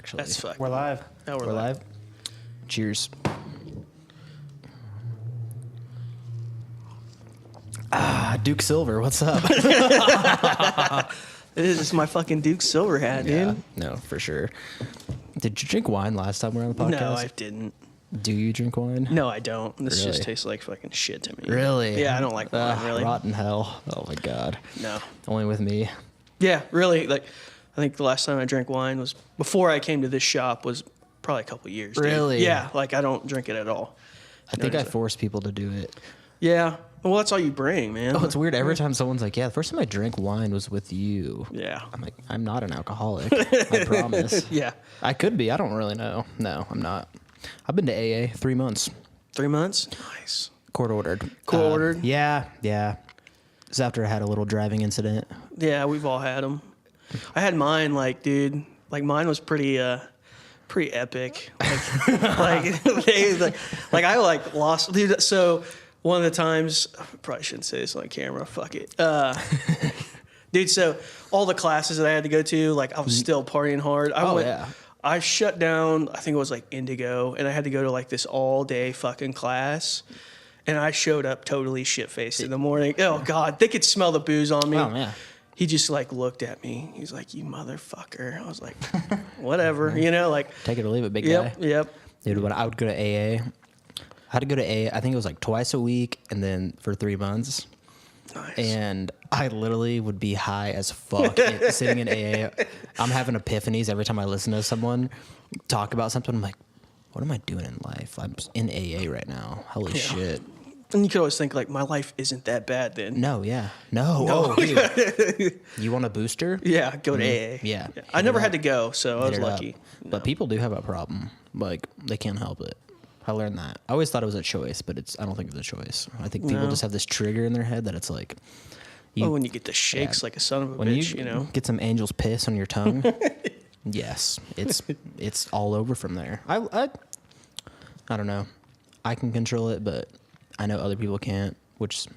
actually. That's fucking. We're live. Oh, We're live. Cheers. Duke Silver, what's up? This is my fucking Duke Silver hat, dude. No, for sure. Did you drink wine last time we were on the podcast? No, I didn't. Do you drink wine? No, I don't. This Really? just tastes like fucking shit to me. Really? Yeah, I don't like wine, really. Rotten hell. Oh my god. No. Only with me. Yeah, really. Like, I think the last time I drank wine was before I came to this shop. Was probably a couple years. Dude. Really? Yeah. Like, I don't drink it at all. I think I force people to do it. Yeah. Well, that's all you bring, man. Oh, it's weird. Every time someone's like, yeah, the first time I drank wine was with you. Yeah. I'm like, I'm not an alcoholic. I promise. Yeah. I could be. I don't really know. No, I'm not. I've been to AA 3 months. 3 months. Nice. Court ordered. Court ordered? Yeah. It's after I had a little driving incident. Yeah, we've all had them. I had mine, like, dude. Like, mine was pretty epic. Like, I like lost, dude. So one of the times, I probably shouldn't say this on camera. Fuck it, dude. So all the classes that I had to go to, like, I was still partying hard. I shut down. I think it was like Indigo, and I had to go to like this all day fucking class. And I showed up totally shit faced in the morning. Oh God, they could smell the booze on me. Oh man. He just like looked at me. He's like, "You motherfucker." I was like, "Whatever," you know, like Take it or leave it, big guy. Yep. Dude, when I would go to AA, I had to go to AA. I think it was like twice a week, and then for 3 months. Nice. And I literally would be high as fuck sitting in AA. I'm having epiphanies every time I listen to someone talk about something. I'm like, what am I doing in life? I'm in AA right now. Holy shit. And you could always think like, my life isn't that bad then. No, yeah. No. Oh, dude. You want a booster? Yeah, go to AA. Yeah. I never had to go, so I was lucky. But people do have a problem. Like, they can't help it. I learned that. I always thought it was a choice, but I don't think it's a choice. I think people just have this trigger in their head that it's like... when you get the shakes like a son of a bitch, you know? Get some angel's piss on your tongue. Yes. It's all over from there. I don't know. I can control it, but I know other people can't, which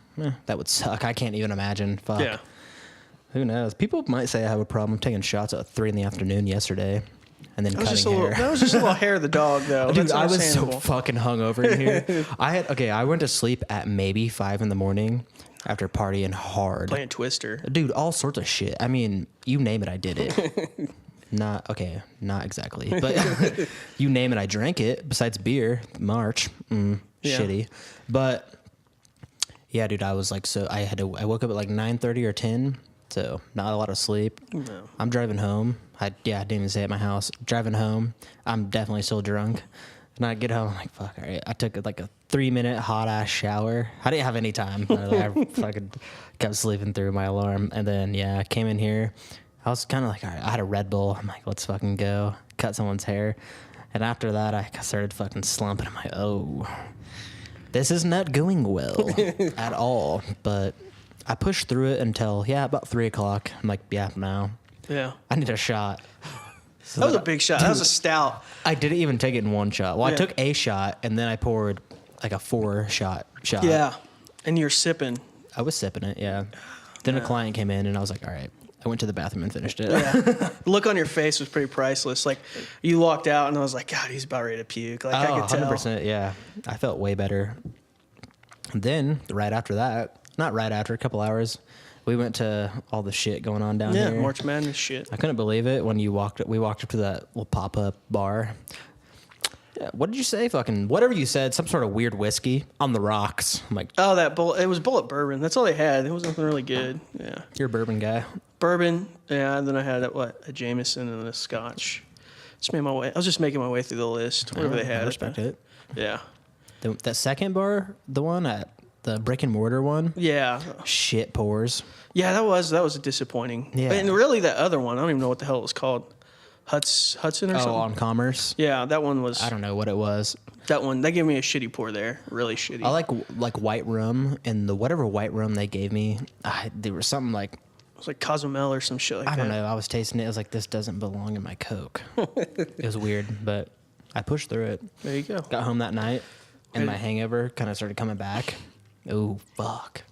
that would suck. I can't even imagine. Fuck. Yeah. Who knows? People might say I have a problem taking shots at 3 p.m. yesterday. And then cutting hair. That was just a little hair of the dog, though. Dude, That's I was so understandable. fucking hungover in here. I went to sleep at maybe 5 a.m. after partying hard. Playing Twister. Dude, all sorts of shit. I mean, you name it, I did it. Not exactly. But you name it, I drank it. Besides beer, March. Shitty. But yeah, dude, I was like, I woke up at like 9:30 or 10. So not a lot of sleep. No. I'm driving home. I didn't even stay at my house. Driving home. I'm definitely still drunk. And I get home, I'm like, fuck, all right. I took like a 3-minute hot ass shower. I didn't have any time. I fucking kept sleeping through my alarm. And then, I came in here. I was kind of like, all right, I had a Red Bull. I'm like, let's fucking go. Cut someone's hair. And after that, I started fucking slumping. I'm like, oh, this is not going well at all. But I pushed through it until, about 3 o'clock. I'm like, no. Yeah. I need a shot. So That was a big shot. That was a stout. I didn't even take it in one shot. Well, I took a shot, and then I poured like a 4-shot shot. Yeah. And you're sipping. I was sipping it, yeah. Then a client came in, and I was like, all right. I went to the bathroom and finished it. Yeah. The look on your face was pretty priceless. Like, you walked out, and I was like, God, he's about ready to puke. Like, I could tell. 100%, yeah. I felt way better. And then, right after that, not right after, a couple hours, we went to all the shit going on down here. Yeah, March Madness shit. I couldn't believe it when we walked up to that little pop-up bar. Yeah, what did you say? Fucking whatever you said, some sort of weird whiskey on the rocks. I'm like, Oh, it was Bullet Bourbon. That's all they had. It was nothing really good. Yeah. you're a bourbon guy. Bourbon. Yeah, and then I had a Jameson and a Scotch. I was just making my way through the list. Whatever they had. I respect it. Yeah. That second bar, the one at the brick and mortar one, Yeah. shit pours. Yeah, that was disappointing. Yeah. And really that other one, I don't even know what the hell it was called. Hudson or something? On Commerce. Yeah, that one was... I don't know what it was. That one, they gave me a shitty pour there. Really shitty. I like white rum, and whatever white rum they gave me, there was something like, It was like Cozumel or some shit like that. I don't know. I was tasting it. I was like, this doesn't belong in my Coke. It was weird, but I pushed through it. There you go. Got home that night, and my hangover kind of started coming back. Oh, fuck.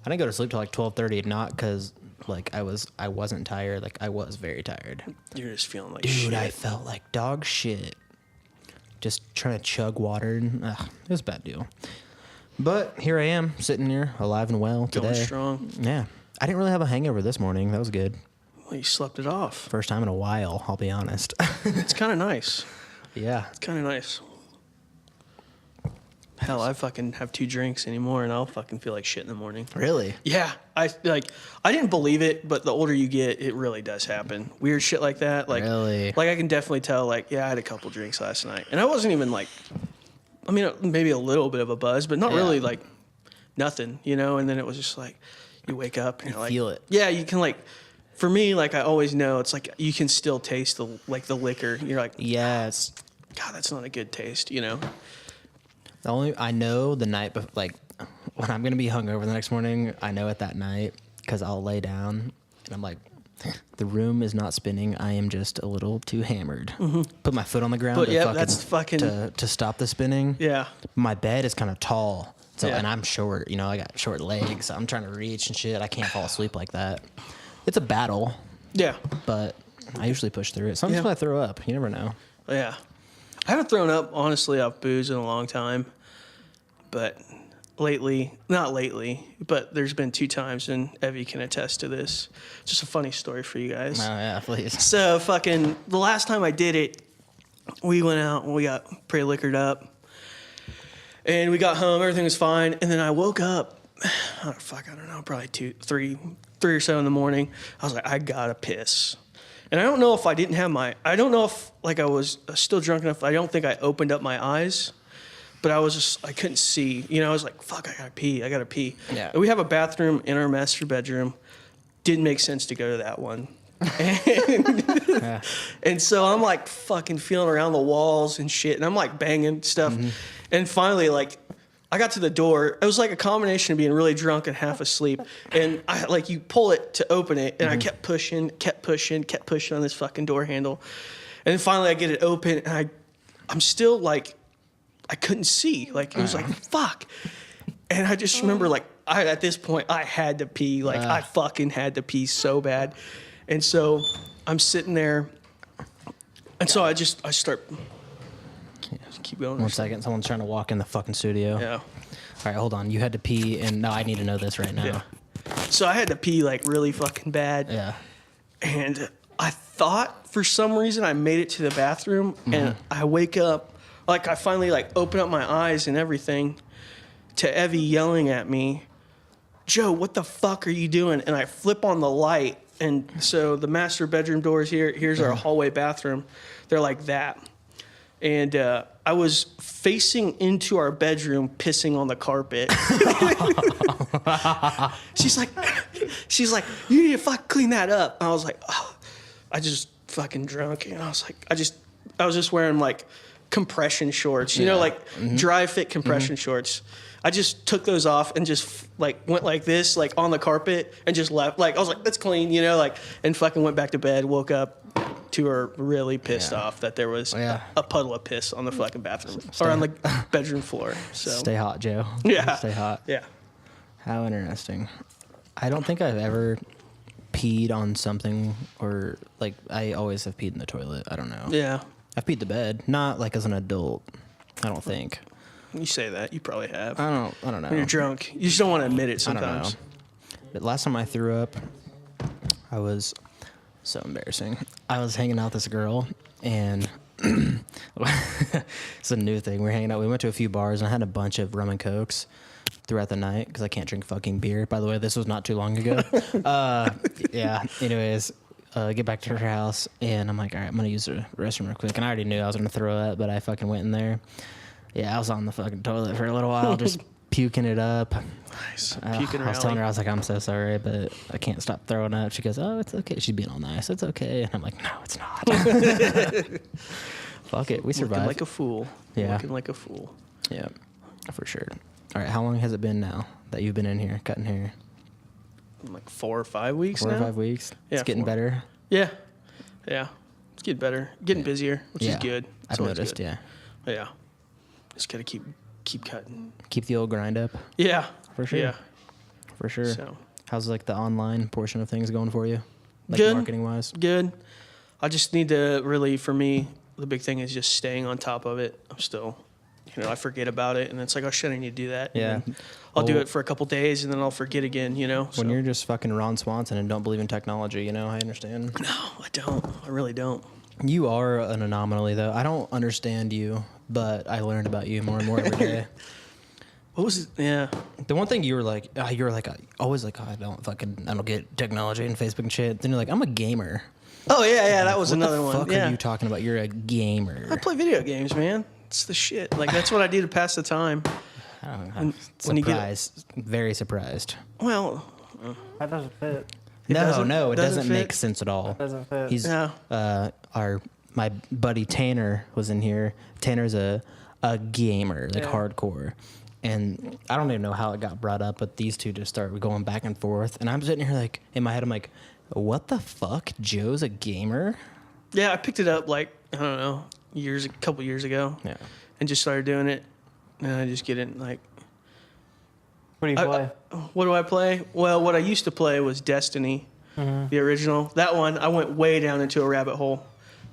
I didn't go to sleep till like 12:30, not because like I wasn't tired. Like I was very tired. You're just feeling like Dude, shit. I felt like dog shit. Just trying to chug water. And, it was a bad deal. But here I am, sitting here, alive and well today. Going strong. Yeah. I didn't really have a hangover this morning. That was good. Well, you slept it off. First time in a while, I'll be honest. It's kind of nice. Yeah. It's kind of nice. Hell, I fucking have 2 drinks anymore, and I'll fucking feel like shit in the morning. Really? Yeah, I didn't believe it, but the older you get, it really does happen. Weird shit like that. Like, Really? Like I can definitely tell. Like, yeah, I had a couple drinks last night, and I wasn't even like, I mean, maybe a little bit of a buzz, but not really like nothing, you know. And then it was just like, you wake up and you're like, feel it. Yeah, you can like. For me, like I always know, it's like you can still taste the liquor. You're like, Yes. God, that's not a good taste, you know. I know the night before, like when I'm gonna be hungover the next morning, I know it that night because I'll lay down and I'm like, the room is not spinning. I am just a little too hammered. Mm-hmm. Put my foot on the ground. But yeah, that's fucking to stop the spinning. Yeah. My bed is kind of tall, so Yeah. and I'm short. You know, I got short legs. So I'm trying to reach and shit. I can't fall asleep like that. It's a battle. Yeah. But I usually push through it. Sometimes I throw up. You never know. Yeah. I haven't thrown up, honestly, off booze in a long time. But not lately, but there's been 2 times, and Evie can attest to this. Just a funny story for you guys. Oh, yeah, please. So, fucking, the last time I did it, we went out and we got pretty liquored up. And we got home, everything was fine. And then I woke up, I don't know, probably 3 or so in the morning. I was like, I gotta piss. And I don't know if I don't know if like I was still drunk enough. I don't think I opened up my eyes, but I couldn't see. You know, I was like, fuck, I gotta pee. Yeah. And we have a bathroom in our master bedroom. Didn't make sense to go to that one. And so I'm like fucking feeling around the walls and shit. And I'm like banging stuff. Mm-hmm. And finally, like, I got to the door. It was like a combination of being really drunk and half asleep. And I like you pull it to open it, and I kept pushing on this fucking door handle. And then finally I get it open, and I'm still like, I couldn't see. Like it was like fuck. And I just remember like at this point I had to pee. Like I fucking had to pee so bad. And so I'm sitting there, and so I start. Keep going. 1 second. Someone's trying to walk in the fucking studio. Yeah. All right, hold on. You had to pee, and now I need to know this right now. Yeah. So I had to pee like really fucking bad. Yeah. And I thought for some reason I made it to the bathroom, and I wake up, like I finally like open up my eyes and everything to Evie yelling at me, Joe, what the fuck are you doing? And I flip on the light, and so the master bedroom doors here. Here's our hallway bathroom. They're like that. And I was facing into our bedroom, pissing on the carpet. She's like, you need to fucking clean that up. And I was like, oh, I just fucking drunk. And I was like, I was just wearing like compression shorts, you know, like dry fit compression shorts. I just took those off and just like went like this, like on the carpet, and just left. Like I was like, that's clean, you know, like, and fucking went back to bed, woke up. To her really pissed off that there was a puddle of piss on the fucking bathroom or on the bedroom floor. So stay hot, Joe. Yeah. Stay hot. Yeah. How interesting. I don't think I've ever peed on something, or like I always have peed in the toilet. I don't know. Yeah. I've peed the bed, not like as an adult. I don't think. You say that, you probably have. I don't know. When you're drunk, you just don't want to admit it sometimes. I don't know. But last time I threw up, I was so embarrassing. I was hanging out with this girl, and it's a new thing. We're hanging out. We went to a few bars, and I had a bunch of rum and cokes throughout the night because I can't drink fucking beer. By the way, this was not too long ago. Yeah. Anyways, get back to her house, and I'm like, all right, I'm gonna use the restroom real quick. And I already knew I was gonna throw up, but I fucking went in there. Yeah, I was on the fucking toilet for a little while, just puking it up. Nice. I was telling her, I was like, I'm so sorry, but I can't stop throwing up. She goes, oh, it's okay. She's being all nice. It's okay. And I'm like, no, it's not. Fuck it. We survived. Looking like a fool. Yeah. Looking like a fool. Yeah, for sure. All right, how long has it been now that you've been in here cutting hair? Like 4 or 5 weeks 4 now. or 5 weeks? Yeah, It's getting 4. better? Yeah. Yeah. It's getting better. Getting busier, which is good. I've noticed, good. Yeah. Just gotta keep cutting. Keep the old grind up? Yeah. For sure. Yeah. For sure. So How's like the online portion of things going for you? Like Good. marketing wise? Good. I just need to really, for me, the big thing is just staying on top of it. I'm still, I forget about it, and it's like, oh shit, I need to do that. Yeah. I'll do it for a couple days, and then I'll forget again. When you're just fucking Ron Swanson and don't believe in technology, I understand. No, I don't. I really don't. You are an anomaly, though. I don't understand you, but I learned about you more and more every day. What was it? Yeah. The one thing you were like, always like, I don't get technology and Facebook and shit. Then you're like, I'm a gamer. Oh yeah, that was another one. What the fuck yeah. are you talking about? You're a gamer. I play video games, man. It's the shit. Like that's what I do to pass the time. I'm surprised. Very surprised. Well, That doesn't fit. It doesn't doesn't fit. make sense at all. It doesn't fit. He's No. My buddy Tanner was in here. Tanner's a gamer, like hardcore. And I don't even know how it got brought up, but these two just started going back and forth. And I'm sitting here like in my head, I'm like, what the fuck? Joe's a gamer? yeah, I picked it up like I don't know, a couple years ago. Yeah. And just started doing it, and I just get in like. What do you play? What do I play? Well, what I used to play was Destiny, the original. That one I went way down into a rabbit hole,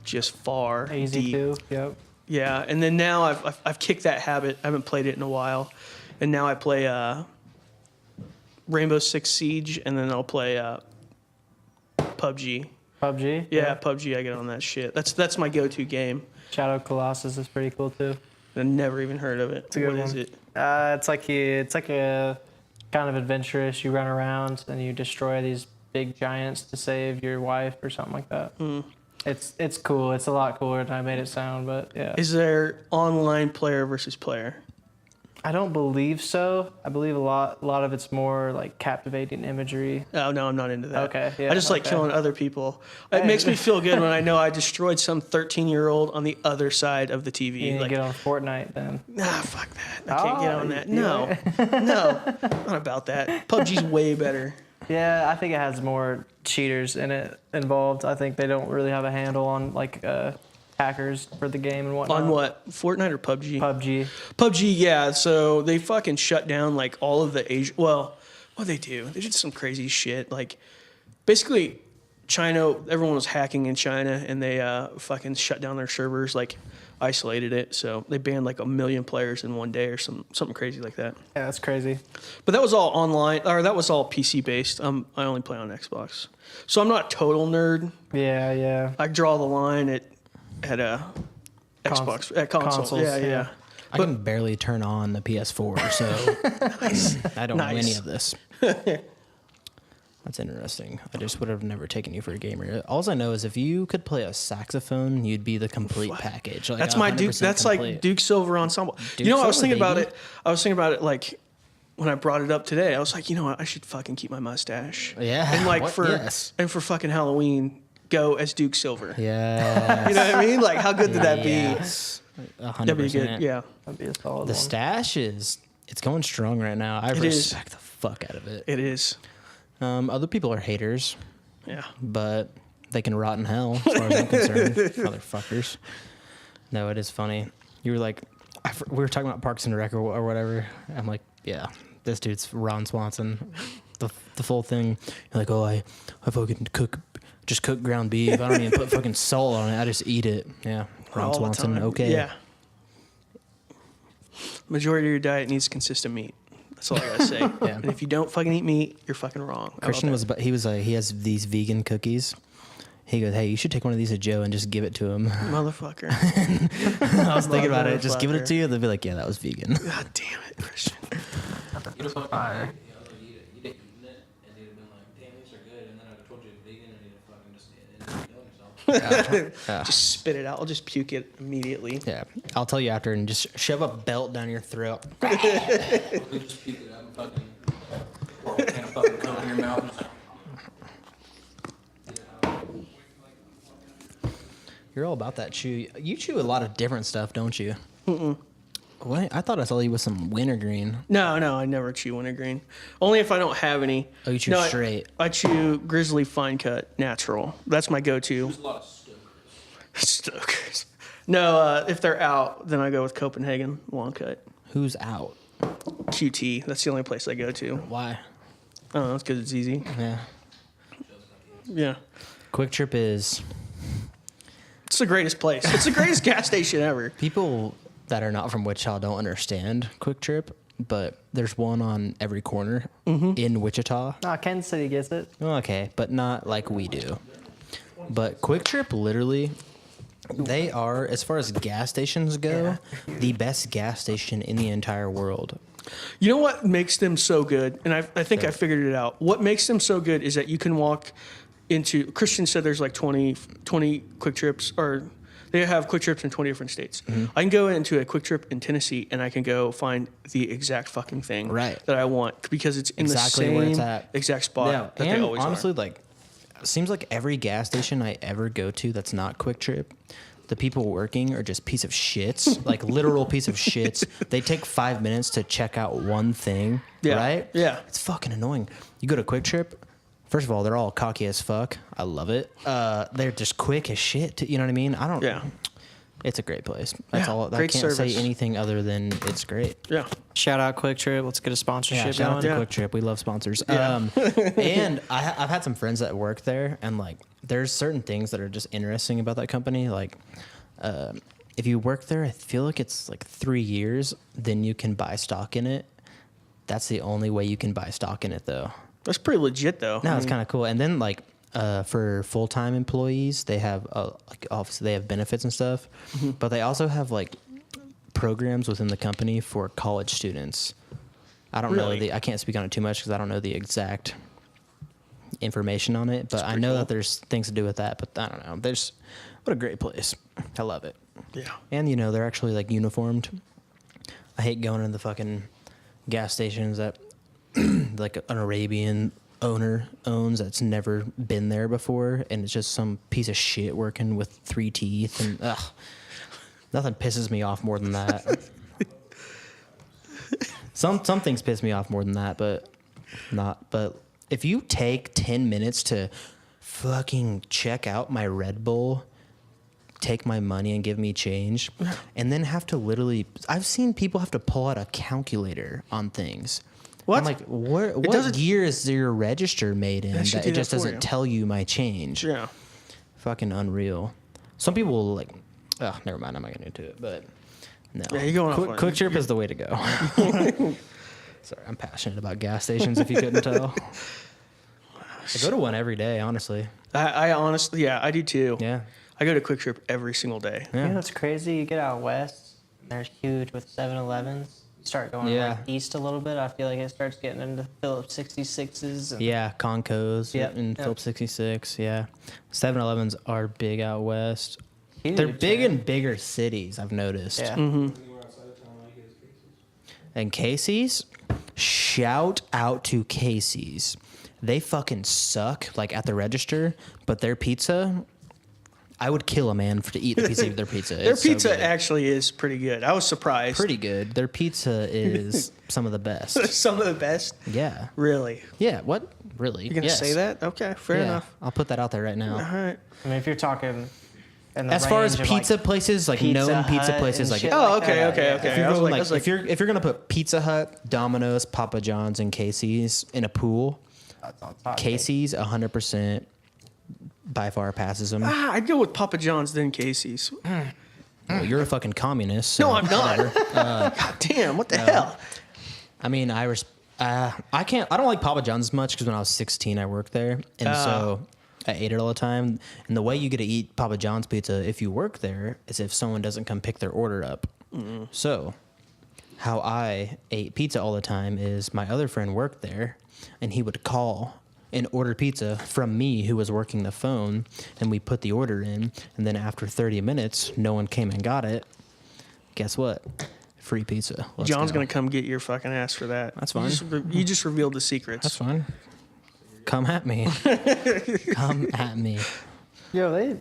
just far Easy deep. too. Yep. Yeah, and then now I've kicked that habit. I haven't played it in a while, and now I play Rainbow Six Siege, and then I'll play PUBG. PUBG. Yeah, PUBG. I get on that shit. That's my go-to game. Shadow Colossus is pretty cool too. I never even heard of it. a good What is one. it? It's like a kind of adventurous. You run around and you destroy these big giants to save your wife or something like that. It's cool. It's a lot cooler than I made it sound, but yeah. Is there online player versus player? I don't believe so. I believe a lot of it's more like captivating imagery. Oh no, I'm not into that. Okay, yeah, I just like okay. killing other people. It makes me feel good when I know I destroyed some 13-year-old on the other side of the TV. You need Like, to get on Fortnite then. nah, fuck that. I can't get on that. you No, no, not about that. PUBG's way better. Yeah, I think it has more cheaters in it involved. I think they don't really have a handle on like hackers for the game and whatnot. On what? Fortnite or PUBG? PUBG. PUBG, yeah. So they fucking shut down like all of the Asia. Well, what they do? They did some crazy shit. Like basically, China. Everyone was hacking in China, and they fucking shut down their servers. Like isolated it. So they banned like 1 million players in one day or something crazy like that. Yeah, that's crazy. But that was all online, or that was all PC based. I only play on Xbox, so I'm not a total nerd. Yeah. I draw the line at a Xbox at console. Consoles, Yeah. I can barely turn on the PS4, so I don't know any Nice. of this. That's interesting. I just would have never taken you for a gamer. All I know is if you could play a saxophone, you'd be the complete package. Like That's my Duke. 100% That's complete. like Duke Silver ensemble. Duke I was Silver, thinking about baby. it. I was thinking about it like when I brought it up today. I was like, you know what? I should fucking keep my mustache. Yeah, And like what? Yes. for fucking Halloween, go as Duke Silver. Yeah. You know what I mean? Like, how good did that be? Yes. 100%. That'd be good. Yeah. That'd be a solid The one. stash it's going strong right now. I is. respect the fuck out of it. It is. Other people are haters, Yeah. but they can rot in hell, as far as I'm concerned, motherfuckers. No, it is funny. You were like, we were talking about Parks and Rec or whatever. I'm like, yeah, this dude's Ron Swanson, the full thing. You're like, oh, I fucking cook ground beef. I don't even put fucking salt on it. I just eat it. Yeah, Ron All the Swanson. time. Okay. Yeah. Majority of your diet needs consistent meat. That's all I gotta say. Yeah. And if you don't fucking eat meat, you're fucking wrong. How Christian about that? he has these vegan cookies. He goes, hey, you should take one of these to Joe and just give it to him. Motherfucker. I was thinking about it. Just give it to you. They'll be like, yeah, that was vegan. God damn it, Christian. Fire. Just spit it out. I'll just puke it immediately. Yeah, I'll tell you after and just shove a belt down your throat. Just puke it up and fucking pour a can of fucking Coke in your mouth. You're all about that chew. You chew a lot of different stuff, don't you? What? I thought I saw you with some wintergreen. No, I never chew wintergreen. Only if I don't have any. Oh, you chew No, straight. I chew Grizzly Fine Cut Natural. That's my go-to. There's a lot of stokers. Stokers. No, if they're out, then I go with Copenhagen Long Cut. Who's out? QT. That's the only place I go to. Why? Oh, that's because it's easy. Yeah. Yeah. Quick Trip is It's the greatest place. It's the greatest gas station ever. people that are not from Wichita don't understand Quick Trip, but there's one on every corner in Wichita. No, Kansas City gets it. Okay, but not like we do. But Quick Trip, literally, they are, as far as gas stations go, the best gas station in the entire world. You know what makes them so good? And I think I figured it out. What makes them so good is that you can walk into, Christian said there's like 20 Quick Trips, or they have Quick Trips in 20 different states. I can go into a Quick Trip in Tennessee and I can go find the exact fucking thing that I want because it's in Exactly the where same it's at. exact spot that they and always honestly, are. like, seems like every gas station I ever go to that's not Quick Trip, the people working are just piece of shits, like literal piece of shits. They take 5 minutes to check out one thing, right? Yeah. It's fucking annoying. You go to Quick Trip, first of all, they're all cocky as fuck. I love it. They're just quick as shit. You know what I mean? I don't. Yeah. It's a great place. That's all. I great can't service. say anything other than it's great. Yeah. Shout out Quick Trip. Let's get a Yeah, sponsorship shout out going. to Quick Trip. We love sponsors. Yeah. And I've had some friends that work there, and like, there's certain things that are just interesting about that company. Like, if you work there, I feel like it's like 3 years, then you can buy stock in it. That's the only way you can buy stock in it, though. That's pretty legit, though. No, it's kind of cool. And then like, for full-time employees, they have like obviously they have benefits and stuff, but they also have like programs within the company for college students. I don't know Really? I can't speak on it too much because I don't know the exact information on it, but I know that there's things to do with that. But I don't know. What a great place. I love it. Yeah. And you know they're actually like uniformed. I hate going to the fucking gas stations that like an Arabian owner owns that's never been there before, and it's just some piece of shit working with 3 teeth, and nothing pisses me off more than that. Some things piss me off more than that, but if you take 10 minutes to fucking check out my Red Bull, take my money and give me change, and then have to literally, I've seen people have to pull out a calculator on things. What? I'm like, what year is your register made in should that do it that just for doesn't you. tell you my change? Yeah. Fucking unreal. Some people will like, oh, never mind, I'm not getting into it, but no. Yeah, you're going off on it. Quick Trip is the way to go. Sorry, I'm passionate about gas stations, if you couldn't tell. I go to one every day, honestly. I honestly, yeah, I do too. Yeah. I go to Quick Trip every single day. You Yeah. know what's crazy? You get out west, they're huge with 7-Elevens. You start going like east a little bit, I feel like it starts getting into Phillips 66s. And Yeah, Concos Yep, and yep. Phillips 66, yeah. 7-Elevens are big out west. huge, They're big man. in bigger cities, I've noticed. Yeah. And Casey's, shout out to Casey's. They fucking suck, like at the register, but their pizza, I would kill a man to eat the pizza of their pizza. Their It's so pizza good. actually is pretty good. I was surprised. Pretty good. Their pizza is some of the best. Some of the best. Yeah. Really? Yeah, what? Really? You're gonna Yes. say that? Okay, fair Yeah, enough. I'll put that out there right All now. right. I mean, if you're talking in the As far as range of, pizza like, places, like Pizza known pizza Hut places, and like shit Oh, like okay, that, okay, yeah. okay. if you're I was going like, like, if you're gonna put Pizza Hut, Domino's, Papa John's, and Casey's in a pool, That's on top. Casey's 100% by far passes them. I'd go with Papa John's then Casey's. Well, you're a fucking communist. No, so I'm not. God damn, what the hell? I mean, I don't like Papa John's as much because when I was 16, I worked there, and so I ate it all the time. And the way you get to eat Papa John's pizza if you work there is if someone doesn't come pick their order up. So, how I ate pizza all the time is my other friend worked there, and he would call and order pizza from me who was working the phone, and we put the order in, and then after 30 minutes, no one came and got it. Guess what? Free pizza. Let's John's go. gonna come get your fucking ass for that. That's You fine. You just revealed the secrets. That's fine. Come at me. Come at me. Yo,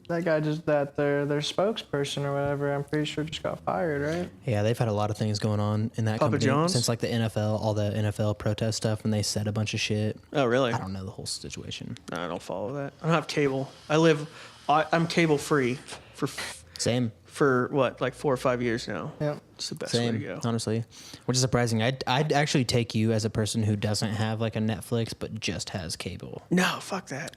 that guy just their spokesperson or whatever, I'm pretty sure just got fired, right? Yeah, they've had a lot of things going on in that Papa company John's? since like the NFL, all the NFL protest stuff, and they said a bunch of shit. Oh, really? I don't know the whole situation. No, I don't follow that. I don't have cable. I'm cable free for Same. for what, like 4 or 5 years now. Yeah. It's the best way to go. Honestly, which is surprising. I'd actually take you as a person who doesn't have like a Netflix but just has cable. No, fuck that.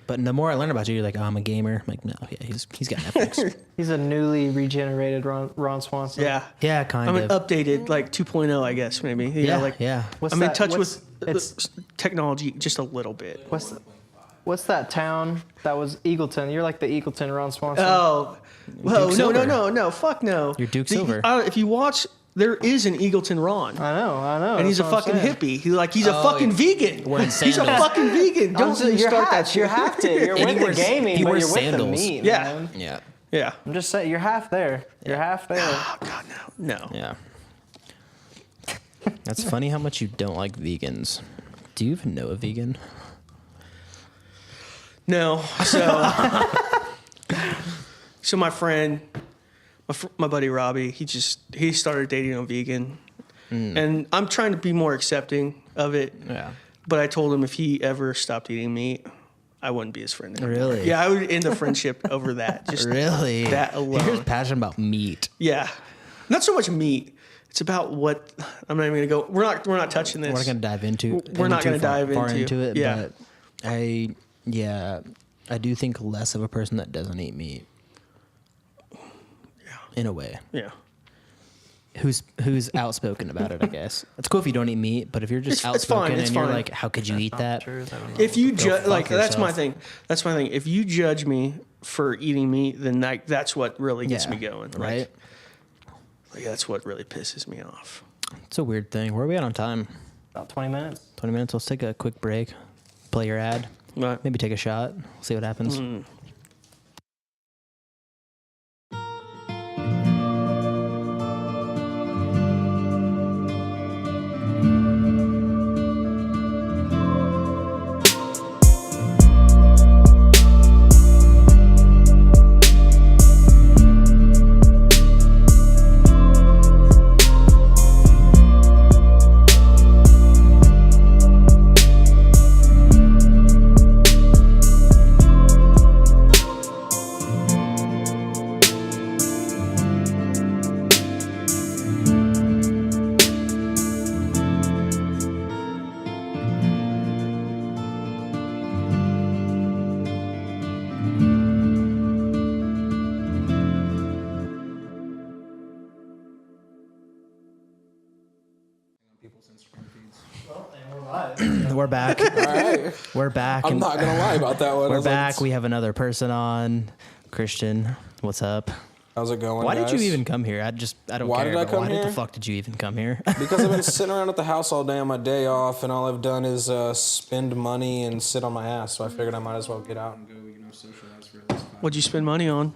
But the more I learn about you, you're like, oh, I'm a gamer. I'm like, no, yeah, he's got Netflix. He's a newly regenerated Ron Swanson. Yeah. Yeah, kind I'm of. an updated, like 2.0, I guess, maybe. You know, like, yeah. What's I'm in that- touch what's- with technology just a little bit. What's that town that was Eagleton? You're like the Eagleton Ron Swanson. Oh, whoa, Duke no, Silver. fuck no. You're Duke Silver. If you watch, there is an Eagleton Ron. I know. And he's a that's what I'm fucking saying. hippie. He's a fucking vegan. Wearing He's a sandals. fucking vegan. Don't You're start that half. shit. You're half to. You're And he with the wears- gaming, he but wears you're with sandals. the meat. Yeah. Man. Yeah. Yeah. I'm just saying, you're half there. You're half there. Oh God, no. Yeah. That's funny how much you don't like vegans. Do you even know a vegan? No. So my friend, my buddy Robbie, he started dating a vegan, and I'm trying to be more accepting of it. Yeah. But I told him if he ever stopped eating meat, I wouldn't be his friend anymore. Really? Yeah, I would end the friendship over that. Just Really? that alone. You're passionate about meat. Yeah, not so much meat. It's about what I'm not even gonna go. We're not touching this. We're not gonna dive into. We're not gonna far dive into it. Yeah. But I do think less of a person that doesn't eat meat. Yeah. In a way, Yeah. who's outspoken about it. I guess it's cool if you don't eat meat, but if you're just It's fine, outspoken it's and you're fine. like, how could you eat that? If you Go judge, fuck like that's my yourself. thing. That's my thing. If you judge me for eating meat, then that's what really gets me going. right? Like that's what really pisses me off. It's a weird thing. Where are we at on time? About 20 minutes. 20 minutes. Let's take a quick break. Play your ad. Right. Maybe take a shot. See what happens. We're back. All right. We're back. I'm and not gonna lie about that one. I We're was like, back. We have another person on. Christian, what's up? how's it going? Why guys? did you even come here? I don't Why care. did I but come why here? the fuck did you even come here? Because I've been sitting around at the house all day on my day off, and all I've done is spend money and sit on my ass. So I figured I might as well get out and go, socialize for at least 5 What'd you spend money on?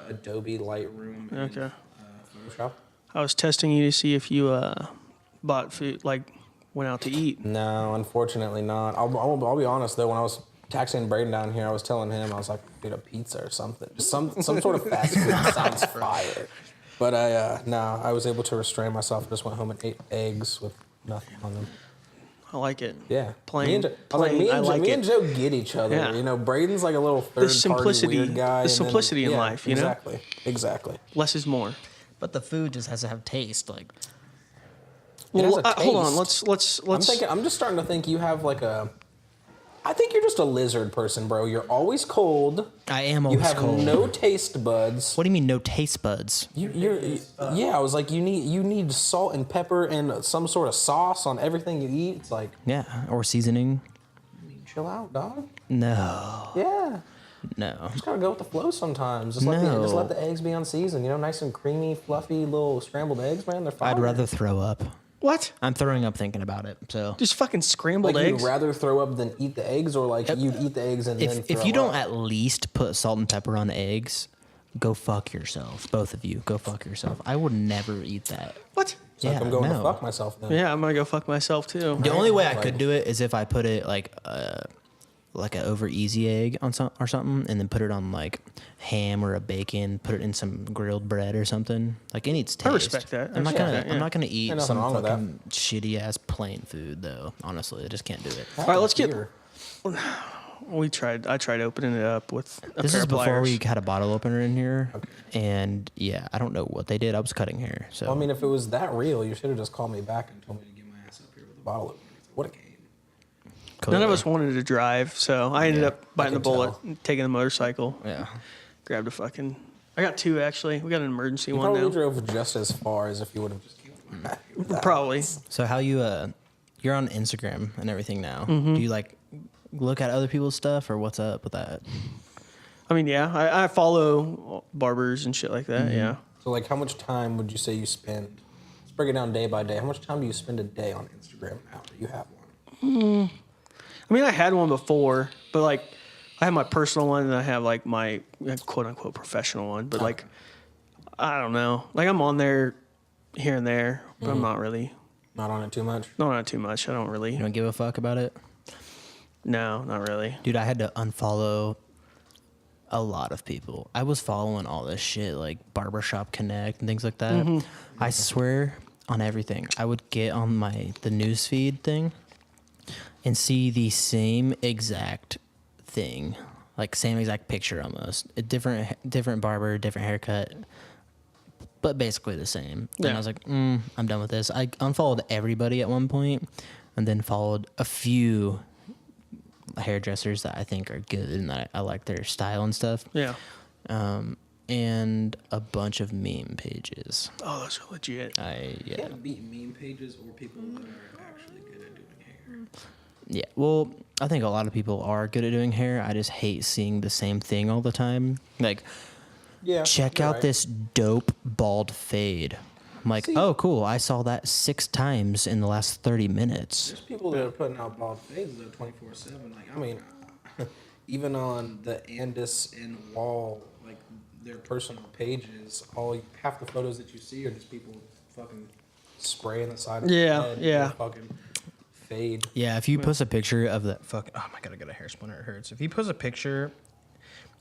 Adobe Lightroom. And, Okay. Photoshop. I was testing you to see if you bought food, like went out to eat. No, unfortunately not. I'll be honest though. When I was taxiing Braden down here, I was telling him I was like, "Dude, a pizza or something, just some sort of fast food sounds fire." But I was able to restrain myself. I just went home and ate eggs with nothing on them. I like it. Yeah, Plain- Me and I was like, plain, me I and, like me it. and Joe get each other. Yeah. You know, Braden's like a little third simplicity- party weird guy. the and simplicity in life, you know? Exactly. Less is more. But the food just has to have taste. Like, It has Well, a hold on. taste. Let's. I'm just starting to think you have like a. I think you're just a lizard person, bro. You're always cold. I am You always have cold. no taste buds. What do you mean no taste buds? Yeah, I was like, you need salt and pepper and some sort of sauce on everything you eat. It's like, Yeah, or seasoning? chill out, dog. No, Yeah, no. just gotta go with the flow sometimes. Just No. let the eggs be unseasoned. You know, nice and creamy, fluffy little scrambled eggs, man. They're fine. I'd rather throw up. What? I'm throwing up thinking about it. So Just fucking scrambled like eggs. you'd rather throw up than eat the eggs, or like you'd eat the eggs and then if throw you don't up? at least put salt and pepper on eggs, go fuck yourself. Both of you, go fuck yourself. I would never eat that. What? It's like Yeah, I'm going no. to fuck myself then. Yeah, I'm gonna go fuck myself too. The only way I Like- could do it is if I put it like an over easy egg on or something, and then put it on like ham or a bacon. Put it in some grilled bread or something. Like it needs taste. I respect that. I'm not respect gonna. that, yeah. I'm not gonna eat Ain't nothing some wrong with that. fucking shitty ass plain food though. Honestly, I just can't do it. All right, let's get. Beer. I tried opening it up with a This pair is of before pliers. we had a bottle opener in here, and yeah, I don't know what they did. I was cutting hair, so Well, I mean, if it was that real, you should have just called me back and told me to get my ass up here with a bottle opener. What a game. None of us wanted to drive, so I ended up biting the can bullet, tell. and taking the motorcycle. Yeah. Grabbed a fucking. I got 2 actually. We got an emergency You one probably now. drove just as far as if you would have just came back. Probably. So how you you're on Instagram and everything now. Mm-hmm. Do you like look at other people's stuff or what's up with that? I mean, yeah, I follow barbers and shit like that. Mm-hmm. Yeah. So, like, how much time would you say you spend? Let's break it down day by day. How much time do you spend a day on Instagram now that you have one? I mean, I had one before, but like, I have my personal one and I have like my quote unquote professional one. But like, I don't know. Like, I'm on there here and there, but I'm not really. Not on it too much? No, not too much. I don't really. You don't give a fuck about it? No, not really. Dude, I had to unfollow a lot of people. I was following all this shit like Barbershop Connect and things like that. Mm-hmm. I swear on everything. I would get on the news feed thing and see the same exact thing, like same exact picture almost. A different barber, different haircut, but basically the same. And Yeah. I was like, I'm done with this. I unfollowed everybody at one point and then followed a few hairdressers that I think are good and that I like their style and stuff. Yeah. And a bunch of meme pages. Oh, those are legit. Yeah. Can't beat meme pages or people that are actually good at doing hair. Yeah. Well, I think a lot of people are good at doing hair. I just hate seeing the same thing all the time. Like, Yeah. check you're out right. this dope bald fade. I'm like, See- oh, cool. I saw that 6 times in the last 30 minutes. There's people that are putting out bald fades though 24/7. Like, I mean, even on the Andis and Wall, like their personal pages, half the photos that you see are just people fucking spraying the side of Yeah, the head. yeah. with fucking fade. Yeah, if you post a picture of that fucking, oh my god, I got a hair splinter, it hurts. If you post a picture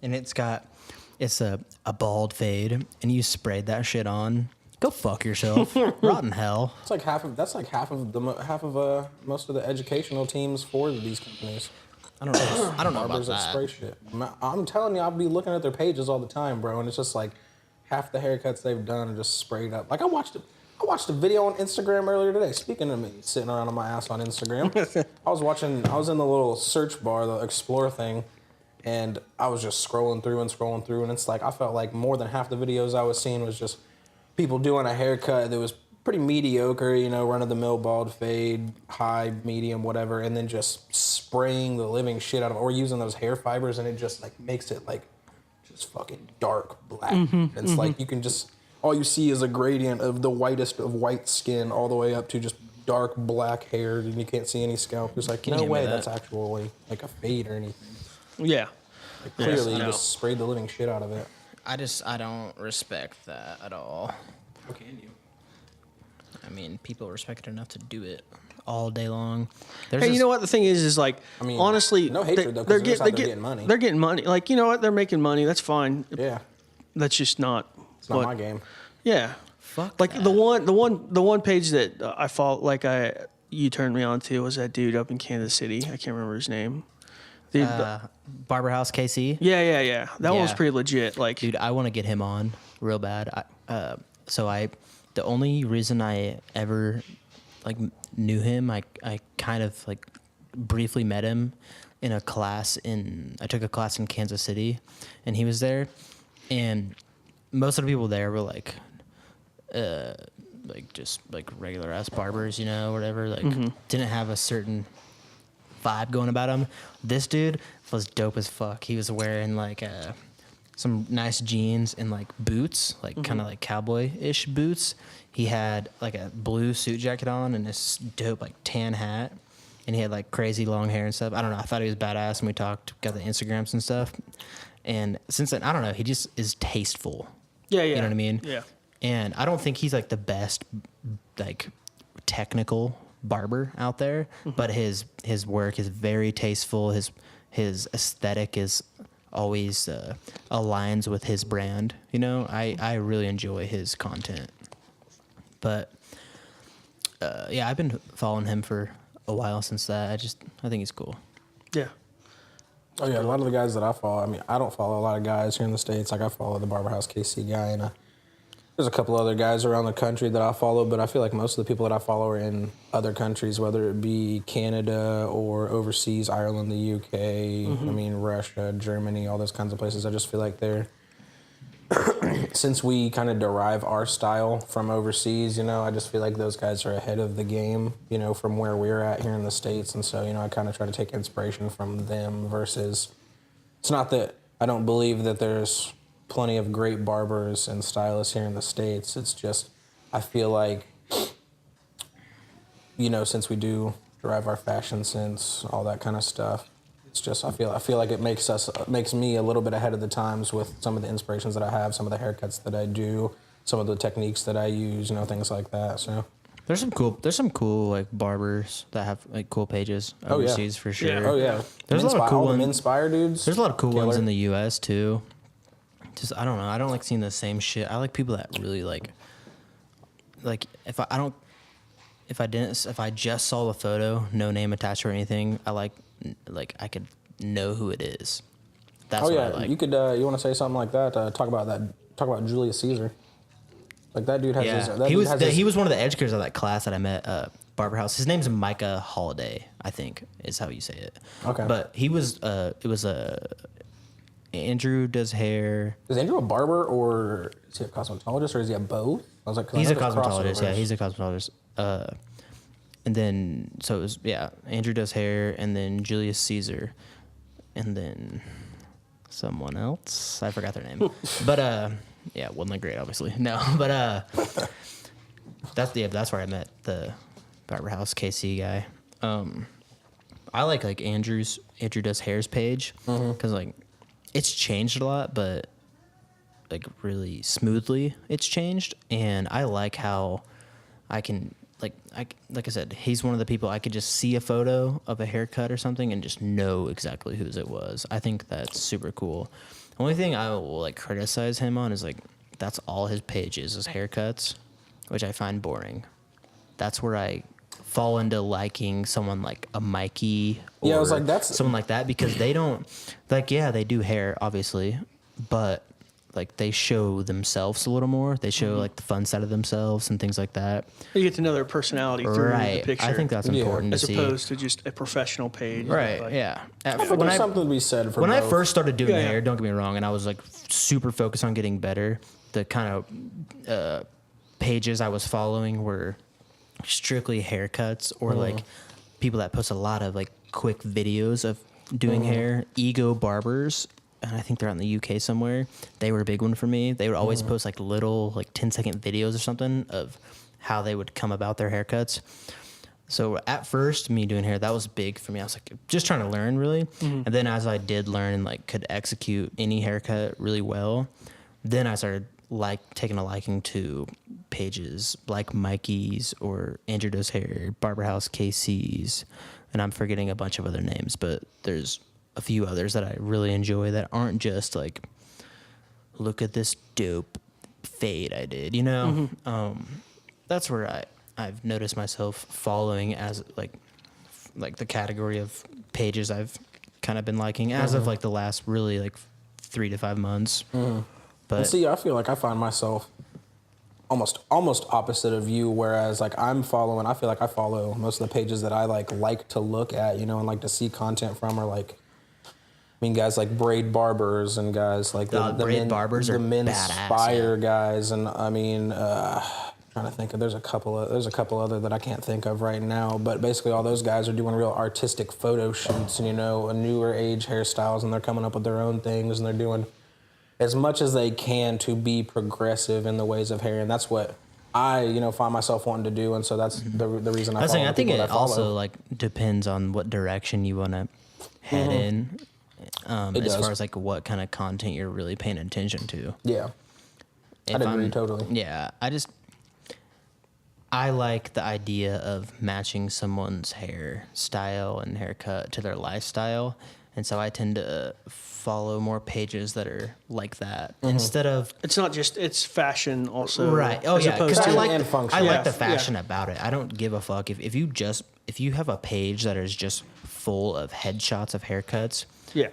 and it's a bald fade and you sprayed that shit on, go fuck yourself. Rotten hell. It's like half of most of the educational teams for these companies. I don't know. I don't know about Barbers that spray that. shit. I'm telling you, I'll be looking at their pages all the time, bro, and it's just like half the haircuts they've done are just sprayed up. Like I watched a video on Instagram earlier today. Speaking of me sitting around on my ass on Instagram, I was in the little search bar, the explore thing, and I was just scrolling through, and it's like I felt like more than half the videos I was seeing was just people doing a haircut that was pretty mediocre, run-of-the-mill bald fade, high, medium, whatever, and then just spraying the living shit out of it, or using those hair fibers, and it just like makes it like just fucking dark black. It's like you can just, all you see is a gradient of the whitest of white skin all the way up to just dark black hair, and you can't see any scalp. It's like, Can you no hand me way that? that's actually like a fade or anything. Yeah. Like, clearly you no. just sprayed the living shit out of it. I don't respect that at all. How can you? I mean, people respect it enough to do it all day long. There's Hey, this- you know what? The thing is like, I mean, honestly, no hatred, though, 'cause they're just out there getting money. They're getting money. Like, you know what? They're making money. That's fine. Yeah, That's just not. it's not my game. Yeah. Fuck Like that. the one page that I follow, like you turned me on to was that dude up in Kansas City. I can't remember his name. Dude, Barber House KC. yeah. That one was Yeah. pretty legit. Like, Dude, I want to get him on real bad. The only reason I ever like knew him, I kind of like briefly met him in a class I took a class in Kansas City, and he was there, and most of the people there were like just like regular ass barbers, whatever. Like didn't have a certain vibe going about him. This dude was dope as fuck. He was wearing like some nice jeans and like boots, like kind of like cowboy-ish boots. He had like a blue suit jacket on and this dope like tan hat, and he had like crazy long hair and stuff. I don't know. I thought he was badass, and we talked, got the Instagrams and stuff. And since then, I don't know. He just is tasteful. yeah. You know what I mean? Yeah. And I don't think he's like the best like technical barber out there, but his work is very tasteful. His aesthetic is always aligns with his brand. I really enjoy his content. But yeah, I've been following him for a while since that. I think he's cool. Yeah. Oh yeah, a lot of the guys that I follow. I mean, I don't follow a lot of guys here in the States. Like I follow the Barber House KC guy, and there's a couple other guys around the country that I follow. But I feel like most of the people that I follow are in other countries, whether it be Canada or overseas, Ireland, the UK. I mean, Russia, Germany, all those kinds of places. I just feel like they're since we kind of derive our style from overseas, you know, I just feel like those guys are ahead of the game, you know, from where we're at here in the States. And so, you know, I kind of try to take inspiration from them versus, it's not that I don't believe that there's plenty of great barbers and stylists here in the States. It's just, I feel like, you know, since we do derive our fashion sense, all that kind of stuff, it's just I feel like it makes me a little bit ahead of the times with some of the inspirations that I have, some of the haircuts that I do, some of the techniques that I use, you know, things like that. So There's some cool like barbers that have like cool pages overseas for sure. Yeah. oh yeah, There's a lot of cool ones. Inspire dudes. There's a lot of cool ones Killer. in the U.S. too. Just I don't know. I don't like seeing the same shit. I like people that really like if I just saw the photo, no name attached or anything, I like I could know who it is. That's Oh what yeah, I like. you could you want to say something like that? Talk about Julius Caesar. Like that dude has his, he was one of the educators of that class that I met Barber House. His name's Micah Holiday, I think is how you say it. Okay. But he was Andrew does hair. Is Andrew a barber or is he a cosmetologist or is he a both? I was like, 'cause I He's a know there's cosmetologist. Yeah, crossovers. he's a cosmetologist. And then so it was Andrew does hair, and then Julius Caesar, and then someone else. I forgot their name. But yeah, wasn't that great, obviously. No, but that's where I met the Barber House KC guy. I like Andrew does hair's page because like it's changed a lot, but like really smoothly it's changed, and I like how I can like I said, he's one of the people I could just see a photo of a haircut or something and just know exactly whose it was. I think that's super cool. The only thing I will like criticize him on is like that's all his page is haircuts, which I find boring. That's where I fall into liking someone like a Mikey or Yeah, I was like, that's- someone like that, because they don't like, yeah, they do hair obviously, but like they show themselves a little more. They show like the fun side of themselves and things like that. You get to know their personality through the picture. I think that's Yeah. important as to see. opposed to just a professional page. Right. Like, Yeah. But there's something to be said for when I both. first started doing Yeah, yeah. hair, don't get me wrong, and I was like super focused on getting better, the kind of pages I was following were strictly haircuts or like people that post a lot of like quick videos of doing hair. Ego Barbers, and I think they're out in the UK somewhere. They were a big one for me. They would always post like little like 10-second videos or something of how they would come about their haircuts. So at first, me doing hair, that was big for me. I was like just trying to learn really. And then as I did learn and like could execute any haircut really well, then I started like taking a liking to pages like Mikey's or Andrew Does Hair, Barber House KC's, and I'm forgetting a bunch of other names, but there's a few others that I really enjoy that aren't just like, look at this dope fade I did, you know? That's where I've noticed myself following as like the category of pages I've kind of been liking as of like the last really like 3 to 5 months. But And see, I feel like I find myself almost opposite of you, whereas like I feel like I follow most of the pages that I like to look at, you know, and like to see content from, or like, I mean, guys like Braid Barbers and guys like the Braid Barbers are the Mens badass, Hairdrinker guys, and I mean, trying to think of there's a couple other that I can't think of right now, but basically all those guys are doing real artistic photo shoots and, you know, a newer age hairstyles, and they're coming up with their own things, and they're doing as much as they can to be progressive in the ways of hair, and that's what I, you know, find myself wanting to do, and so that's the reason I follow I the think people it that I follow. also like depends on what direction you want to head in, as does. far as like what kind of content you're really paying attention to. Yeah, I'd agree totally. Yeah, I like the idea of matching someone's hair style and haircut to their lifestyle, and so I tend to follow more pages that are like that instead of It's not just, it's fashion also. right. Oh as yeah, opposed because to and function. I like Yeah, the fashion about it. I don't give a fuck if you have a page that is just full of headshots of haircuts. Yeah.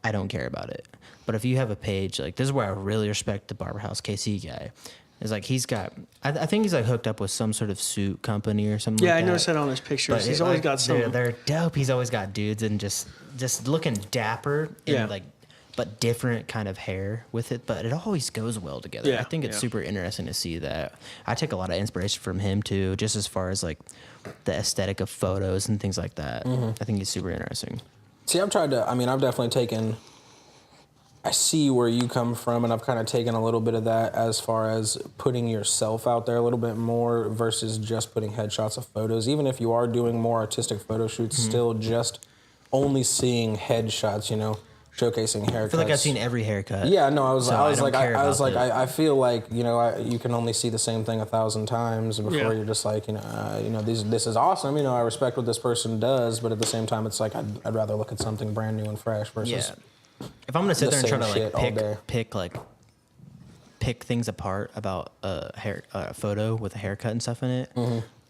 I don't care about it. But if you have a page, like, this is where I really respect the Barber House KC guy. Is like he's got, I think he's like hooked up with some sort of suit company or something. Yeah, like I that. noticed that on his pictures. But He's always like, got some. They're dope. He's always got dudes and just looking dapper and like, but different kind of hair with it. But it always goes well together. Yeah, I think it's super interesting to see that. I take a lot of inspiration from him too, just as far as like the aesthetic of photos and things like that. I think he's super interesting. See, I've definitely taken. I see where you come from, and I've kind of taken a little bit of that as far as putting yourself out there a little bit more versus just putting headshots of photos. Even if you are doing more artistic photo shoots, still just only seeing headshots, showcasing haircuts. I feel like I've seen every haircut. Yeah, no, I feel like, you can only see the same thing 1,000 times before you're just like, this is awesome. I respect what this person does, but at the same time, it's like I'd rather look at something brand new and fresh versus. Yeah. If I'm gonna sit there and try to like pick things apart about a photo with a haircut and stuff in it,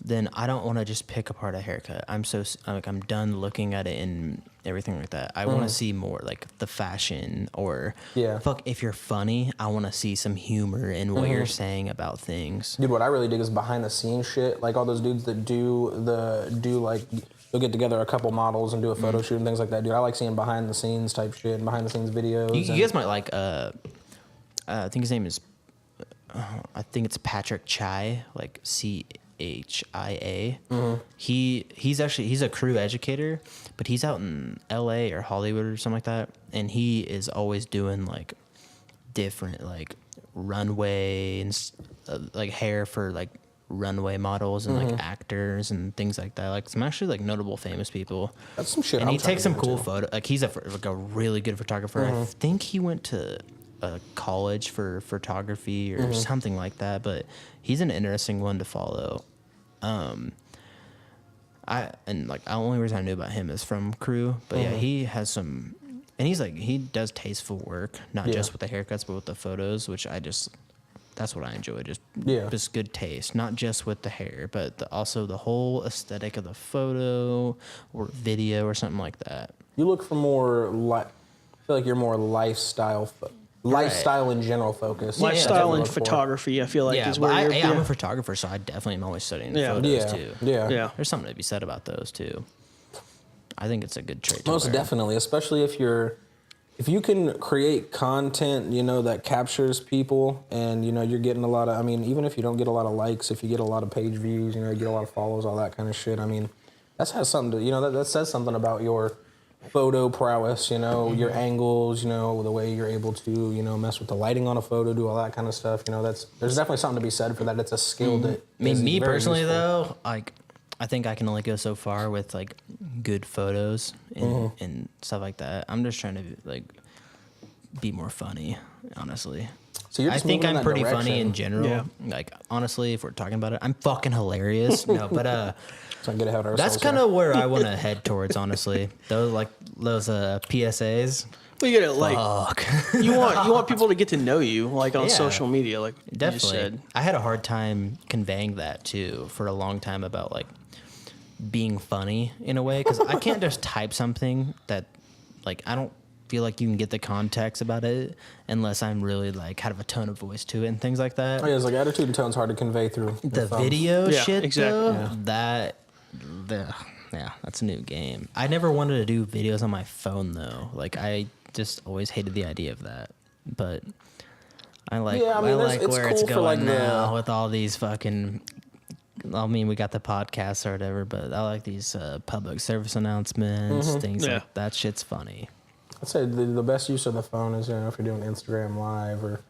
then I don't want to just pick apart a haircut. I'm done looking at it and everything like that. I want to see more like the fashion or if you're funny, I want to see some humor in what you're saying about things. Dude, what I really dig is behind the scenes shit. Like all those dudes that do like. They'll get together a couple models and do a photo shoot and things like that, dude. I like seeing behind the scenes type shit and behind the scenes videos. You guys might like, I think his name is, I think it's Patrick Chai, like CHIA. He's a crew educator, but he's out in LA or Hollywood or something like that. And he is always doing like different like runway and like hair for like runway models and like actors and things like that, like some actually like notable famous people. That's some shit. And he takes some cool photo. Like he's a really good photographer. I think he went to a college for photography or something like that. But he's an interesting one to follow. The only reason I knew about him is from Crew. But yeah, he has some, and he does tasteful work, not just with the haircuts but with the photos, which that's what I enjoy. Just good taste, not just with the hair, but also the whole aesthetic of the photo or video or something like that. You look for more I feel like you're more lifestyle in general focus. Lifestyle and photography, I feel like is where I'm a photographer, so I definitely am always studying photos too. Yeah. There's something to be said about those too. I think it's a good trait. Most definitely, especially if you can create content, that captures people and, you're getting a lot of, even if you don't get a lot of likes, if you get a lot of page views, you get a lot of follows, all that kind of shit. That has something to, that says something about your photo prowess, your angles, the way you're able to, mess with the lighting on a photo, do all that kind of stuff. There's definitely something to be said for that. It's a skill that me personally useful. Though, like, I think I can only go so far with like good photos and stuff like that. I'm just trying to like be more funny, honestly. So I think I'm pretty funny in general. Yeah. Like honestly, if we're talking about it, I'm fucking hilarious. No, but that's kind of where I want to head towards. Honestly, those PSAs. Well, you gotta you want people to get to know you like on social media, like definitely. You said. I had a hard time conveying that too for a long time about like being funny in a way because I can't just type something that like I don't feel like you can get the context about it unless I'm really like have a tone of voice to it and things like that. Oh yeah, it's like attitude and tone's hard to convey through the video shit. Exactly. Though, that's a new game. I never wanted to do videos on my phone though. Like I just always hated the idea of that. But I like where it's going now with all these fucking. We got the podcasts or whatever, but I like these public service announcements, things like that. Shit's funny. I'd say the best use of the phone is, if you're doing Instagram Live or,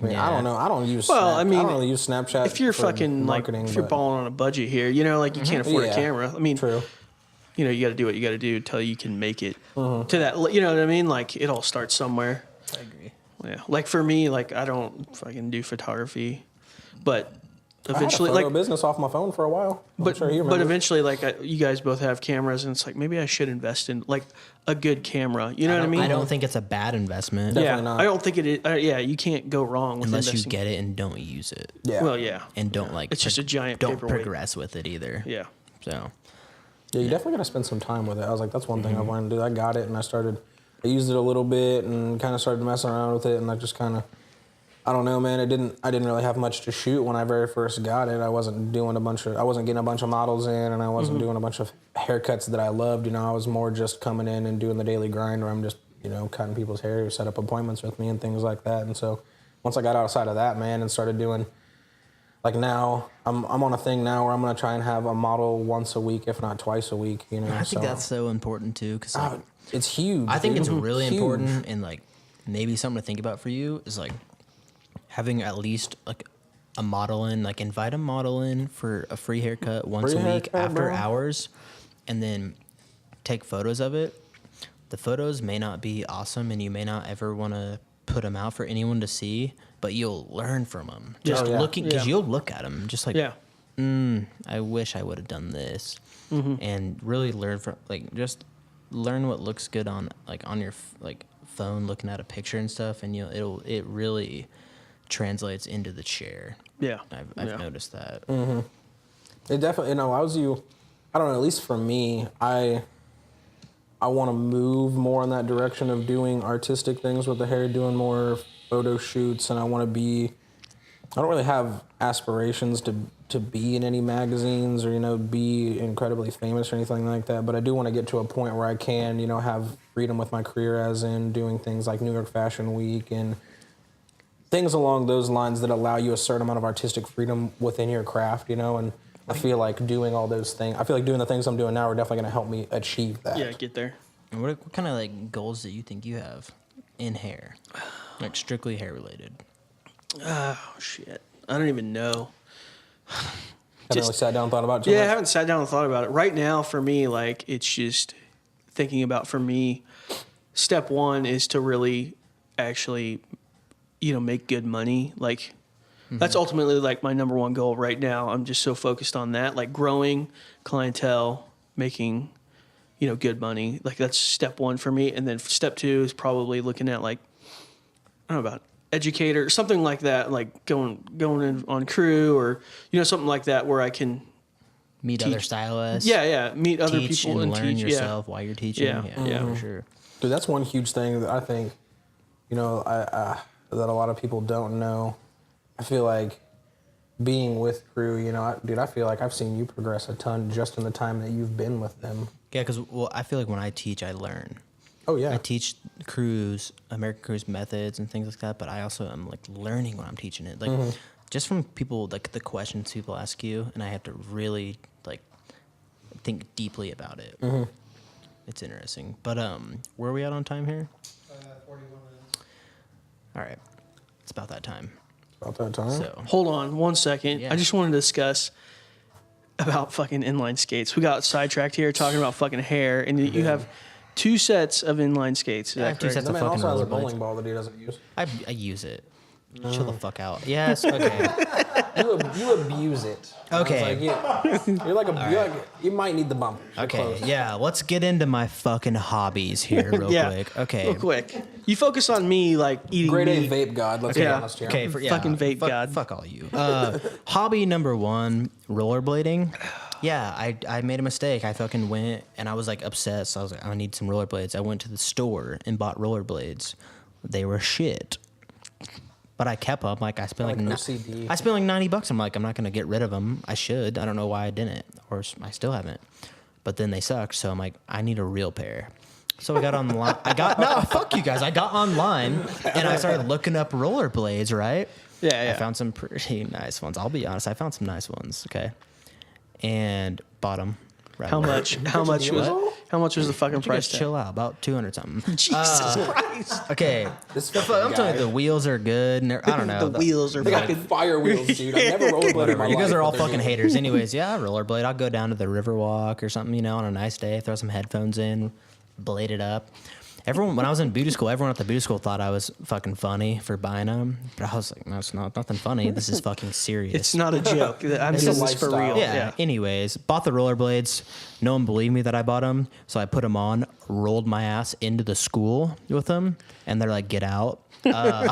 I don't know. I don't use I don't really use Snapchat. If you're fucking marketing, if you're balling on a budget here, you can't afford a camera. True. You got to do what you got to do till you can make it to that. You know what I mean? Like it all starts somewhere. I agree. Yeah. Like for me, like I don't fucking do photography, but eventually, I had a photo business off my phone for a while. But eventually, like you guys both have cameras, and it's like maybe I should invest in like a good camera. You know what I mean? I don't think it's a bad investment. Definitely not. I don't think it is. You can't go wrong with unless investing. you get it and don't use it. Yeah. Well, yeah. And don't like. It's just a giant. Don't paperweight. progress with it either. Yeah. So. Yeah, you definitely got to spend some time with it. I was like, that's one thing I've wanted to do. I got it, and I started I used it a little bit and kind of started messing around with it, and I just kind of, I don't know, man. I didn't really have much to shoot when I very first got it. I wasn't getting a bunch of models in, and I wasn't doing a bunch of haircuts that I loved. You know, I was more just coming in and doing the daily grind where I'm just, you know, cutting people's hair, set up appointments with me and things like that. And so once I got outside of that, man, and started doing, like now, I'm on a thing now where I'm gonna try and have a model once a week, if not twice a week. You know, I think that's so important too, because like, it's huge. I think dude. it's really Huge. important, and like maybe something to think about for you is like having at least like a model in, like invite a model in for a free haircut once Free a week haircut, after bro. hours, and then take photos of it. The photos may not be awesome, and you may not ever want to put them out for anyone to see, but you'll learn from them. Just Oh, yeah. looking, because you'll look at them just like, I wish I would have done this, and really learn from like just learn what looks good on like on your like phone, looking at a picture and stuff, and it really translates into the chair. Yeah. I've noticed that. It definitely allows you. I don't know. At least for me, I want to move more in that direction of doing artistic things with the hair, doing more photo shoots, and I want to be. I don't really have aspirations to be in any magazines or, you know, be incredibly famous or anything like that, but I do want to get to a point where I can, you know, have freedom with my career, as in doing things like New York Fashion Week and things along those lines that allow you a certain amount of artistic freedom within your craft, you know, and I feel like doing all those things, I feel like doing the things I'm doing now are definitely going to help me achieve that. Yeah, get there. And what kind of like goals do you think you have in hair, like strictly hair related? Oh, shit. I don't even know. Haven't really sat down and thought about it too Yeah, I much. haven't sat down and thought about it. Right now, for me, like, it's just thinking about, for me, step one is to really actually, you know, make good money. Like, that's ultimately, like, my number one goal right now. I'm just so focused on that. Like, growing clientele, making, you know, good money. Like, that's step one for me. And then step two is probably looking at, like, I don't know about educator, something like that, like going in on crew or, you know, something like that where I can Meet other stylists. meet other teach people and and learn teach. yourself while you're teaching. Yeah. For sure. Dude, that's one huge thing that I think, you know, that a lot of people don't know. I feel like being with crew, you know, I feel like I've seen you progress a ton just in the time that you've been with them. Yeah, because I feel like when I teach, I learn. Oh, yeah. I teach crews, American crews methods and things like that, but I also am like learning when I'm teaching it. Like just from people, like the questions people ask you, and I have to really like think deeply about it. It's interesting. But where are we at on time here? 41 minutes. All right. It's about that time. About that time. So Hold on 1 second. Yeah. I just want to discuss about fucking inline skates. We got sidetracked here talking about fucking hair, and you have 2 sets of inline skates. Is I that have 2 correct? sets The of man fucking also has a rollerblades. bowling ball that he doesn't use. I use it. Chill the fuck out. Yes. Okay. You abuse it. Okay. You might need the bump. You're Okay. close. Yeah. Let's get into my fucking hobbies here real Yeah. quick. Okay. Real quick. You focus on me like eating Grade A meat. vape god. Let's be Yeah. honest here. Okay, Fucking vape god. Fuck all you. Hobby number 1, rollerblading. Yeah, I made a mistake. I fucking went and I was like obsessed. I was like, I need some rollerblades. I went to the store and bought rollerblades. They were shit. But I kept them. Like I spent Like like OCD. I spent like $90. I'm like, I'm not gonna get rid of them. I should. I don't know why I didn't, or I still haven't. But then they sucked. So I'm like, I need a real pair. So I got online. Fuck you guys. I got online and I started looking up rollerblades. Right. Yeah. I found some pretty nice ones. I'll be honest. I found some nice ones. Okay. And bought them. Right How away. much? How much was? How much was the fucking You guys price tag? chill out. About 200 something. Jesus Christ! Okay. This I'm fucking telling you, guy. the wheels are good. And I don't know. The wheels are They got fucking. fire wheels, dude. I've never rollerbladed in Whatever. my You guys life, are all but they're fucking good. haters. Anyways, yeah, rollerblade. I'll go down to the Riverwalk or something, you know, on a nice day, throw some headphones in, blade it up. Everyone, when I was in beauty school, everyone at the beauty school thought I was fucking funny for buying them. But I was like, no, it's not nothing funny. This is fucking serious. It's not a joke. I'm It's doing a this for lifestyle. real. Yeah. Anyways, bought the rollerblades. No one believed me that I bought them, so I put them on, rolled my ass into the school with them, and they're like, "Get out!" Got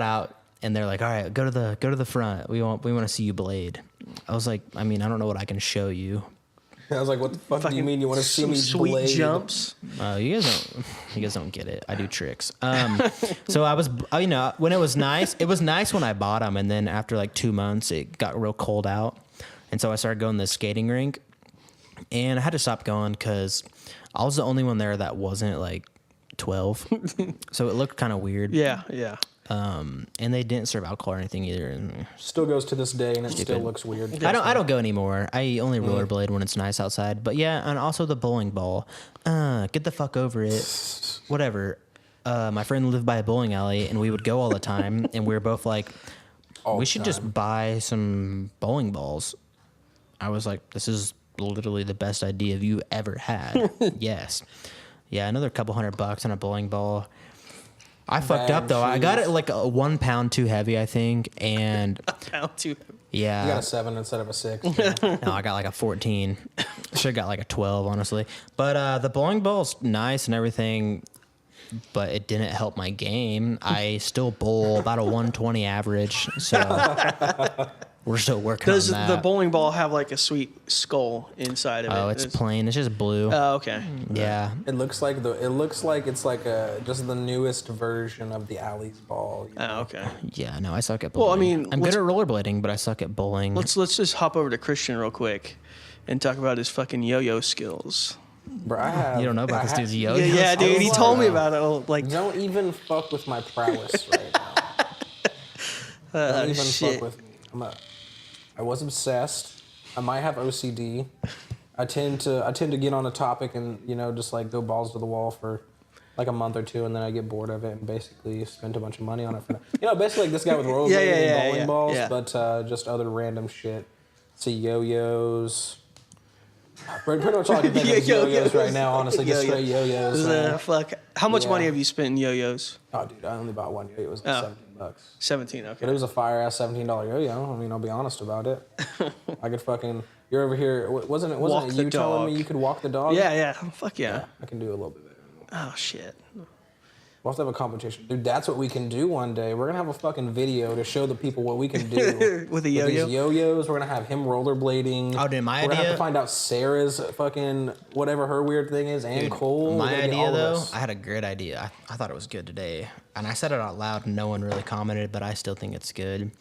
out, and they're like, "All right, go to the front. We want to see you blade." I was like, I mean, I don't know what I can show you, I was like, what the fuck do you mean? You want to see Some me sweet blade? jumps. You guys don't get it. I do tricks. So I was, when it was nice when I bought them, and then after like 2 months, it got real cold out, and so I started going to the skating rink, and I had to stop going because I was the only one there that wasn't like 12, so it looked kind of weird. Yeah. And they didn't serve alcohol or anything either. Still goes to this day, and it still looks weird. I don't go anymore. I only rollerblade when it's nice outside. But yeah, and also the bowling ball. Get the fuck over it. Whatever. My friend lived by a bowling alley, and we would go all the time. And we were both like, we should just buy some bowling balls. I was like, this is literally the best idea you ever had. Yes. Yeah, another couple $100 on a bowling ball. I fucked up though. I got it like a 1 pound too heavy, I think, and A pound too. yeah. You got a 7 instead of a 6. No, I got like a 14. Should have got like a 12, honestly. But the bowling ball's nice and everything, but it didn't help my game. I still bowl about a 120 average, so we're still working Does on that. the bowling ball have like a sweet skull inside of it? Oh, it's plain. It's just blue. Oh, okay. Yeah. It looks like it's like just the newest version of the Alley's ball. You know? Oh, okay. Yeah, no, I suck at bowling. Well, I mean, I'm let's- good at rollerblading, but I suck at bowling. Let's just hop over to Christian real quick and talk about his fucking yo-yo skills. Bro, I have. You don't know about this dude's yo-yo. Yeah, dude. He was told me like, about it. Oh, like, Don't even fuck with my prowess right now. Don't even shit. fuck with me. I was obsessed. I might have OCD. I tend to get on a topic and just like go balls to the wall for like a month or two, and then I get bored of it and basically spend a bunch of money on it. Basically like this guy with rollerblades and bowling balls, but just other random shit. See yo-yos. Pretty much all I can think of is yo-yos right now, honestly. Just straight yo-yos. Fuck. How much Yeah. money have you spent in yo-yos? Oh, dude, I only bought one yo-yo. It was like $17. 17. Okay. But it was a fire-ass $17 yo-yo. I mean, I'll be honest about it. I could fucking... You're over here... Wasn't Walk it the you telling me dog. you could walk the dog? Yeah. Fuck yeah. I can do a little bit better. Oh shit. We'll have to have a competition. Dude, that's what we can do one day. We're going to have a fucking video to show the people what we can do. With a yo-yo? these yo-yos. We're going to have him rollerblading. Oh, dude, my We're going to have idea- to find out Sarah's fucking... Whatever her weird thing is. And Cole. My We're gonna get idea, all of though, us. I had a great idea. I thought it was good today. And I said it out loud, and no one really commented, but I still think it's good.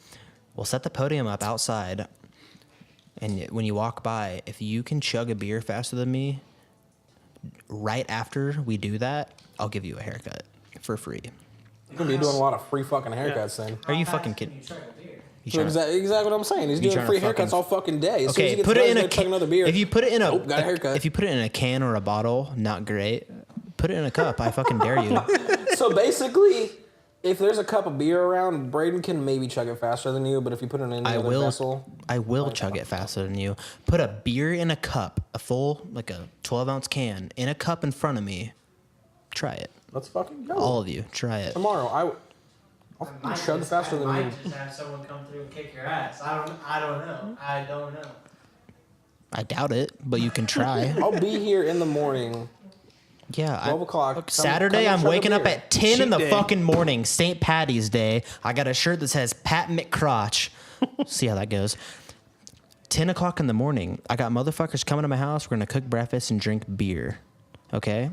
We'll set the podium up outside, and when you walk by, if you can chug a beer faster than me, right after we do that, I'll give you a haircut for free. You're going to be doing a lot of free fucking haircuts then. Are you fucking kidding? You trying to- Exactly what I'm saying. He's doing trying to free fucking- haircuts all fucking day. As soon as he Okay, gets put done, it he's in a gonna chug another can. beer. If you put it in a, got a haircut. if you put it in a can or a bottle, not great. Put it in a cup. I fucking dare you. So basically, if there's a cup of beer around, Braden can maybe chug it faster than you. But if you put it in any other vessel, I will chug it faster than you. Put a beer in a cup, a full, like a 12-ounce can, in a cup in front of me. Try it. let's fucking go. All of you, try it. Tomorrow, I'll chug faster than you. Just have someone come through and kick your ass. I don't know. I doubt it, but you can try. I'll be here in the morning. Yeah. 12 o'clock. Come Saturday, and I'm chug a waking up beer. at 10 in Cheat the day. fucking morning. St. Patty's Day. I got a shirt that says Pat McCrotch. See how that goes. 10 o'clock in the morning. I got motherfuckers coming to my house. We're going to cook breakfast and drink beer. Okay?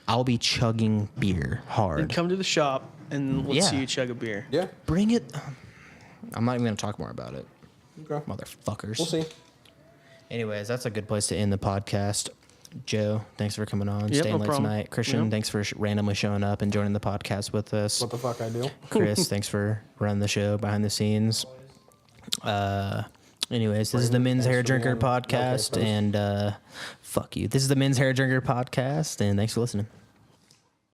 I'll be chugging beer hard. And come to the shop and let's Yeah. see you chug a beer. Yeah. Bring it. I'm not even going to talk more about it. Okay. Motherfuckers. We'll see. Anyways, that's a good place to end the podcast. Joe, thanks for coming on. Yep, Staying no late problem. tonight. Christian, Yep. thanks for randomly showing up and joining the podcast with us. What the fuck I do? Chris, thanks for running the show behind the scenes. Anyways, this is the Men's thanks for Hairdrinker being- podcast, okay, and fuck you. This is the Men's Hairdrinker podcast, and thanks for listening.